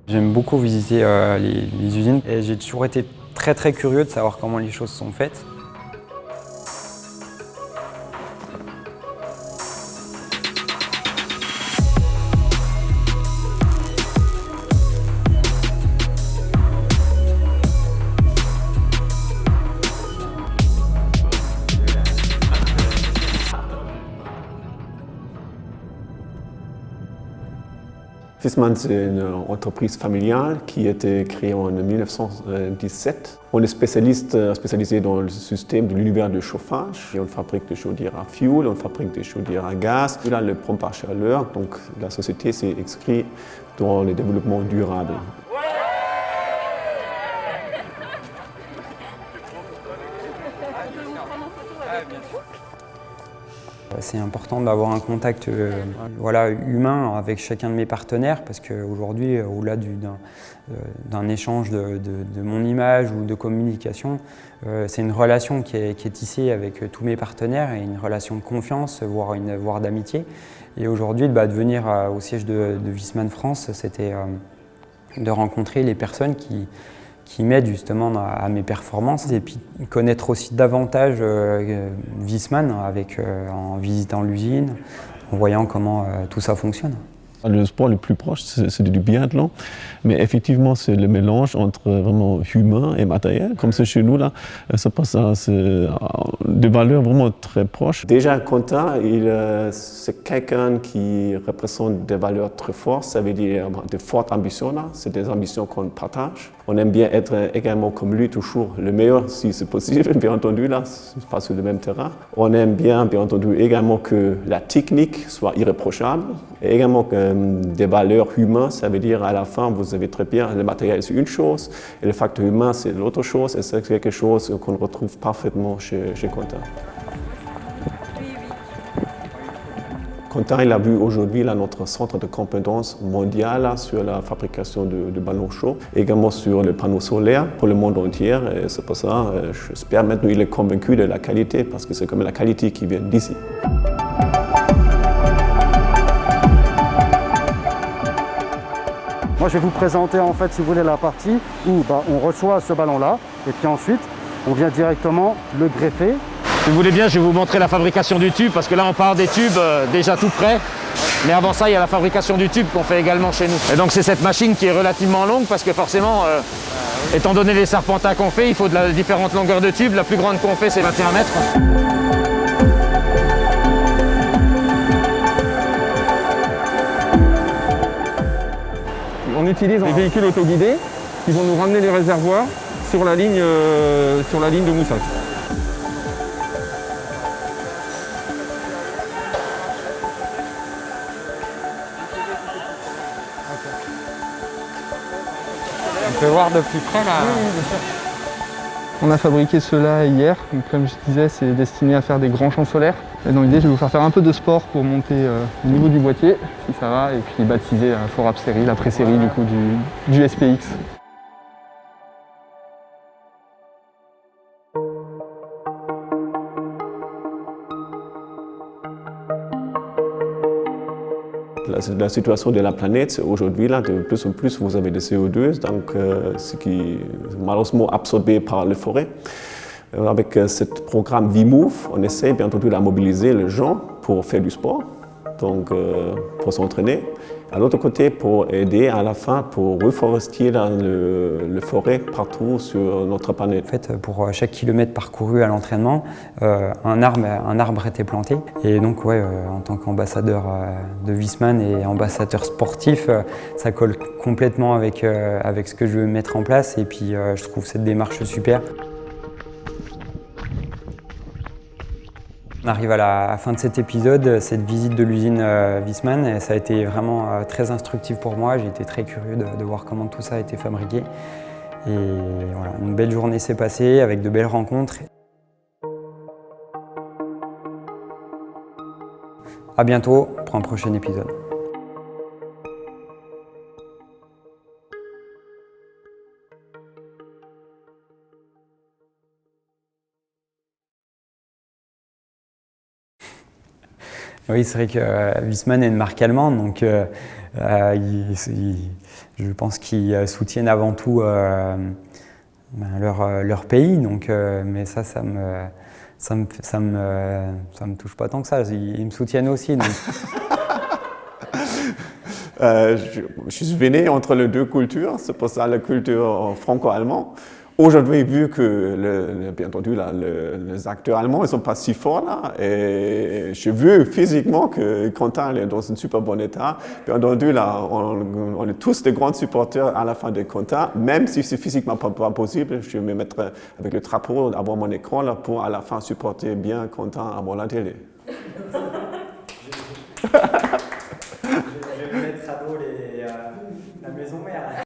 J'aime beaucoup visiter les usines et j'ai toujours été très curieux de savoir comment les choses sont faites. Viessmann, c'est une entreprise familiale qui a été créée en 1917. On est spécialisé dans le système de l'univers de chauffage. Et on fabrique des chaudières à fioul, on fabrique des chaudières à gaz. Et là, le pompe à chaleur, donc la société s'est inscrite dans le développement durable. C'est important d'avoir un contact humain avec chacun de mes partenaires parce qu'aujourd'hui, au-delà d'un échange de mon image ou de communication, c'est une relation qui est tissée avec tous mes partenaires et une relation de confiance, voire d'amitié. Et aujourd'hui, de venir au siège de Viessmann France, c'était de rencontrer les personnes qui m'aident justement à mes performances et puis connaître aussi davantage Viessmann en visitant l'usine, en voyant comment tout ça fonctionne. Le sport le plus proche, c'est du biathlon, mais effectivement, c'est le mélange entre vraiment humain et matériel. Comme c'est chez nous, là, ça passe à des valeurs vraiment très proches. Déjà, Quentin, c'est quelqu'un qui représente des valeurs très fortes, ça veut dire de fortes ambitions. Là. C'est des ambitions qu'on partage. On aime bien être également comme lui, toujours le meilleur, si c'est possible, bien entendu, là, pas sur le même terrain. On aime bien entendu, également que la technique soit irréprochable, et également des valeurs humaines, ça veut dire à la fin, vous savez très bien, le matériel c'est une chose, et le facteur humain c'est l'autre chose, et c'est quelque chose qu'on retrouve parfaitement chez Quentin. Quentin, il a vu aujourd'hui notre centre de compétences mondial sur la fabrication de ballons chauds, également sur le panneau solaire pour le monde entier. Et c'est pour ça, j'espère maintenant qu'il est convaincu de la qualité, parce que c'est comme la qualité qui vient d'ici. Moi, je vais vous présenter, en fait, si vous voulez, la partie où on reçoit ce ballon-là, et puis ensuite, on vient directement le greffer. Si vous voulez bien, je vais vous montrer la fabrication du tube, parce que là, on part des tubes déjà tout prêts. Mais avant ça, il y a la fabrication du tube qu'on fait également chez nous. Et donc, c'est cette machine qui est relativement longue, parce que forcément, étant donné les serpentins qu'on fait, il faut de différentes longueurs de tube. La plus grande qu'on fait, c'est 21 mètres. On utilise des véhicules autoguidés qui vont nous ramener les réservoirs sur la ligne de Moussac. On peut voir de plus près là. Oui, bien sûr. On a fabriqué cela hier, donc comme je disais, c'est destiné à faire des grands champs solaires. Et dans l'idée, je vais vous faire un peu de sport pour monter au niveau du boîtier, si ça va, et puis baptiser la Forab série, la pré-série du coup du SPX. La situation de la planète, aujourd'hui, là, de plus en plus, vous avez des CO2, donc, ce qui est malheureusement absorbé par les forêts. Avec ce programme VMove, on essaie bien entendu de mobiliser les gens pour faire du sport, donc pour s'entraîner. À l'autre côté, pour aider à la fin, pour reforester le forêt partout sur notre planète. En fait, pour chaque kilomètre parcouru à l'entraînement, un arbre était planté. Et donc, en tant qu'ambassadeur de Viessmann et ambassadeur sportif, ça colle complètement avec ce que je veux mettre en place. Et puis, je trouve cette démarche super. On arrive à la fin de cet épisode, cette visite de l'usine Viessmann, et ça a été vraiment très instructif pour moi. J'ai été très curieux de voir comment tout ça a été fabriqué. Et voilà, une belle journée s'est passée avec de belles rencontres. À bientôt pour un prochain épisode. Oui, c'est vrai que Wiesmann est une marque allemande, donc je pense qu'ils soutiennent avant tout leur pays. Donc, mais ça me touche pas tant que ça. Ils me soutiennent aussi. Donc. Je suis venu entre les deux cultures, c'est pour ça la culture franco-allemande. Aujourd'hui, vu que, bien entendu, là, les acteurs allemands ne sont pas si forts, là, et j'ai vu physiquement que Quentin est dans un super bon état. Bien entendu, là, on est tous des grands supporters à la fin de Quentin, même si c'est physiquement pas possible. Je vais me mettre avec le drapeau avant mon écran là, pour à la fin supporter bien Quentin avant la télé. Je vais mettre à dos la maison mère.